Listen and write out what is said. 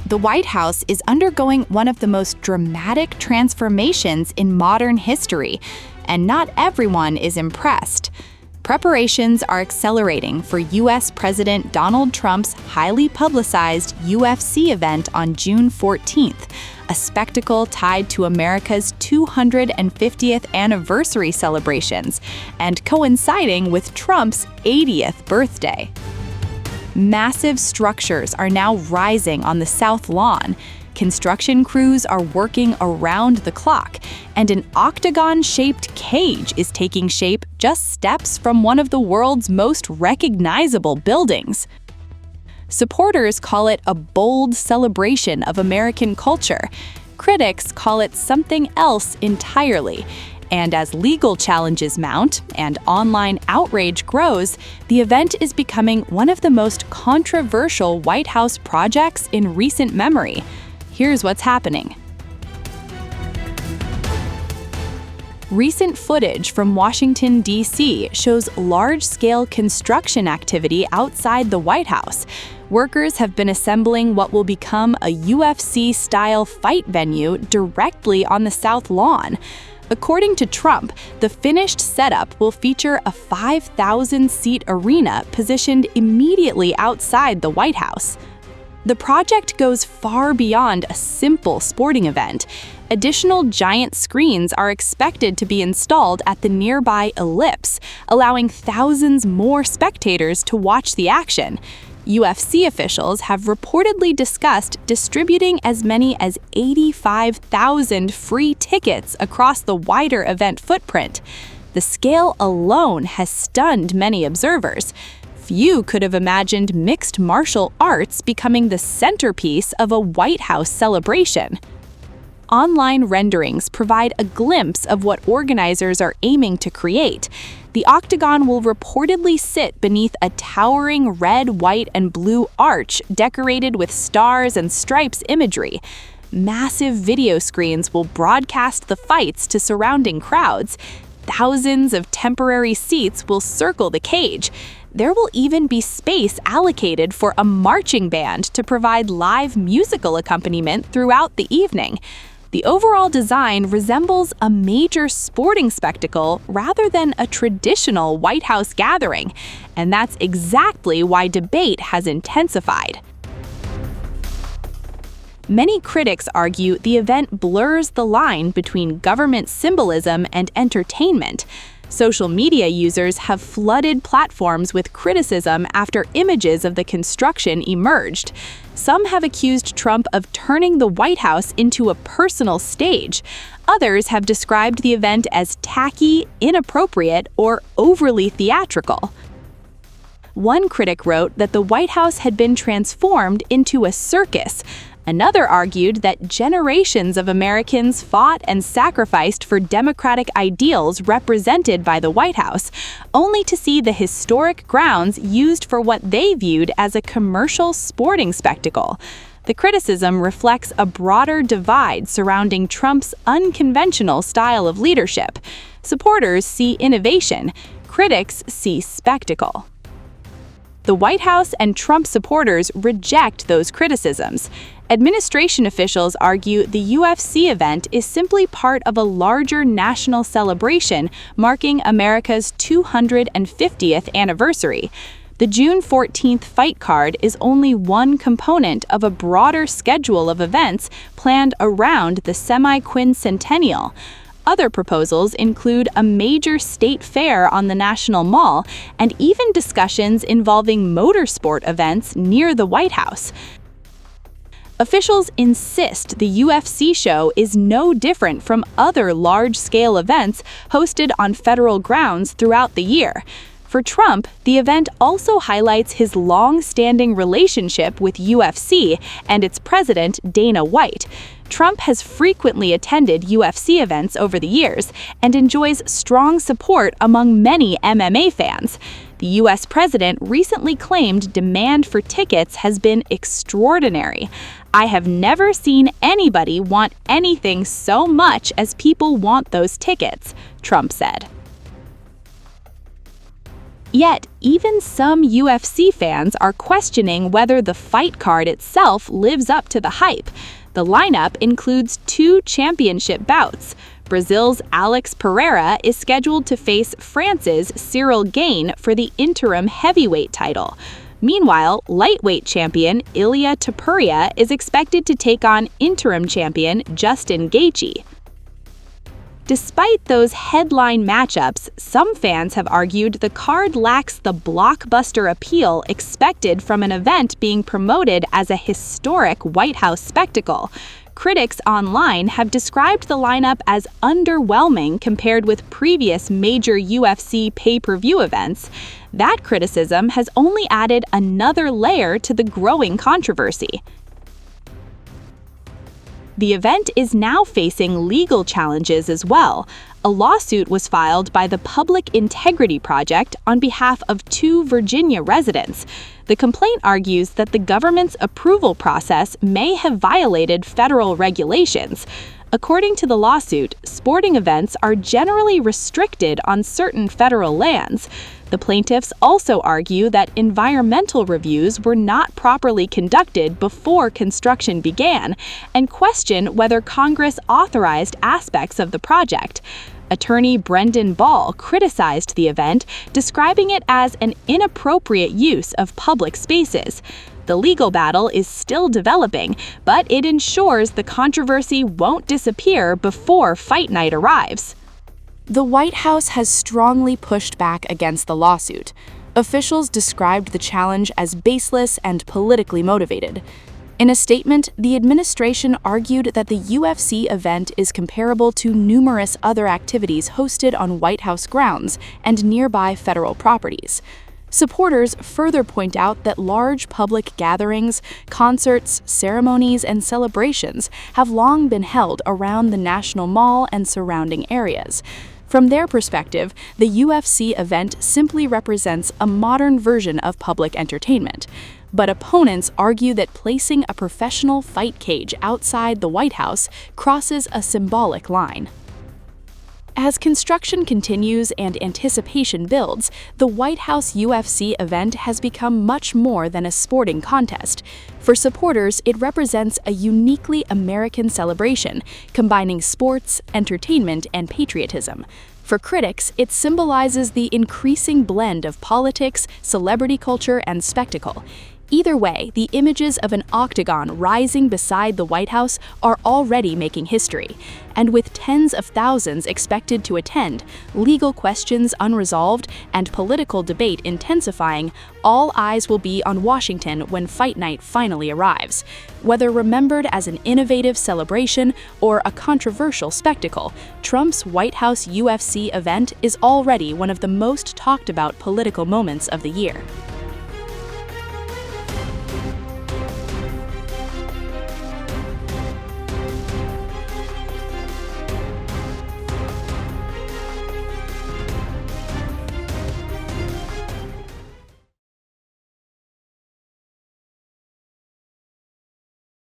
The White House is undergoing one of the most dramatic transformations in modern history, and not everyone is impressed. Preparations are accelerating for U.S. President Donald Trump's highly publicized UFC event on June 14th, a spectacle tied to America's 250th anniversary celebrations and coinciding with Trump's 80th birthday. Massive structures are now rising on the South Lawn. Construction crews are working around the clock, and an octagon-shaped cage is taking shape just steps from one of the world's most recognizable buildings. Supporters call it a bold celebration of American culture. Critics call it something else entirely. And as legal challenges mount and online outrage grows, the event is becoming one of the most controversial White House projects in recent memory. Here's what's happening. Recent footage from Washington, D.C. shows large-scale construction activity outside the White House. Workers have been assembling what will become a UFC-style fight venue directly on the South Lawn. According to Trump, the finished setup will feature a 5,000-seat arena positioned immediately outside the White House. The project goes far beyond a simple sporting event. Additional giant screens are expected to be installed at the nearby Ellipse, allowing thousands more spectators to watch the action. UFC officials have reportedly discussed distributing as many as 85,000 free tickets across the wider event footprint. The scale alone has stunned many observers. Few could have imagined mixed martial arts becoming the centerpiece of a White House celebration. Online renderings provide a glimpse of what organizers are aiming to create. The Octagon will reportedly sit beneath a towering red, white, and blue arch decorated with stars and stripes imagery. Massive video screens will broadcast the fights to surrounding crowds. Thousands of temporary seats will circle the cage. There will even be space allocated for a marching band to provide live musical accompaniment throughout the evening. The overall design resembles a major sporting spectacle rather than a traditional White House gathering, and that's exactly why debate has intensified. Many critics argue the event blurs the line between government symbolism and entertainment. Social media users have flooded platforms with criticism after images of the construction emerged. Some have accused Trump of turning the White House into a personal stage. Others have described the event as tacky, inappropriate, or overly theatrical. One critic wrote that the White House had been transformed into a circus. Another argued that generations of Americans fought and sacrificed for democratic ideals represented by the White House, only to see the historic grounds used for what they viewed as a commercial sporting spectacle. The criticism reflects a broader divide surrounding Trump's unconventional style of leadership. Supporters see innovation, critics see spectacle. The White House and Trump supporters reject those criticisms. Administration officials argue the UFC event is simply part of a larger national celebration marking America's 250th anniversary. The June 14th fight card is only one component of a broader schedule of events planned around the semi-quincentennial. Other proposals include a major state fair on the National Mall and even discussions involving motorsport events near the White House. Officials insist the UFC show is no different from other large-scale events hosted on federal grounds throughout the year. For Trump, the event also highlights his long-standing relationship with UFC and its president, Dana White. Trump has frequently attended UFC events over the years and enjoys strong support among many MMA fans. The U.S. president recently claimed demand for tickets has been extraordinary. "I have never seen anybody want anything so much as people want those tickets," Trump said. Yet, even some UFC fans are questioning whether the fight card itself lives up to the hype. The lineup includes 2 championship bouts. Brazil's Alex Pereira is scheduled to face France's Cyril Gane for the interim heavyweight title. Meanwhile, lightweight champion Ilia Tapuria is expected to take on interim champion Justin Gaethje. Despite those headline matchups, some fans have argued the card lacks the blockbuster appeal expected from an event being promoted as a historic White House spectacle. Critics online have described the lineup as underwhelming compared with previous major UFC pay-per-view events. That criticism has only added another layer to the growing controversy. The event is now facing legal challenges as well. A lawsuit was filed by the Public Integrity Project on behalf of 2 Virginia residents. The complaint argues that the government's approval process may have violated federal regulations. According to the lawsuit, sporting events are generally restricted on certain federal lands. The plaintiffs also argue that environmental reviews were not properly conducted before construction began and question whether Congress authorized aspects of the project. Attorney Brendan Ball criticized the event, describing it as an inappropriate use of public spaces. The legal battle is still developing, but it ensures the controversy won't disappear before fight night arrives. The White House has strongly pushed back against the lawsuit. Officials described the challenge as baseless and politically motivated. In a statement, the administration argued that the UFC event is comparable to numerous other activities hosted on White House grounds and nearby federal properties. Supporters further point out that large public gatherings, concerts, ceremonies, and celebrations have long been held around the National Mall and surrounding areas. From their perspective, the UFC event simply represents a modern version of public entertainment. But opponents argue that placing a professional fight cage outside the White House crosses a symbolic line. As construction continues and anticipation builds, the White House UFC event has become much more than a sporting contest. For supporters, it represents a uniquely American celebration, combining sports, entertainment, and patriotism. For critics, it symbolizes the increasing blend of politics, celebrity culture, and spectacle. Either way, the images of an octagon rising beside the White House are already making history. And with tens of thousands expected to attend, legal questions unresolved, and political debate intensifying, all eyes will be on Washington when fight night finally arrives. Whether remembered as an innovative celebration or a controversial spectacle, Trump's White House UFC event is already one of the most talked about political moments of the year.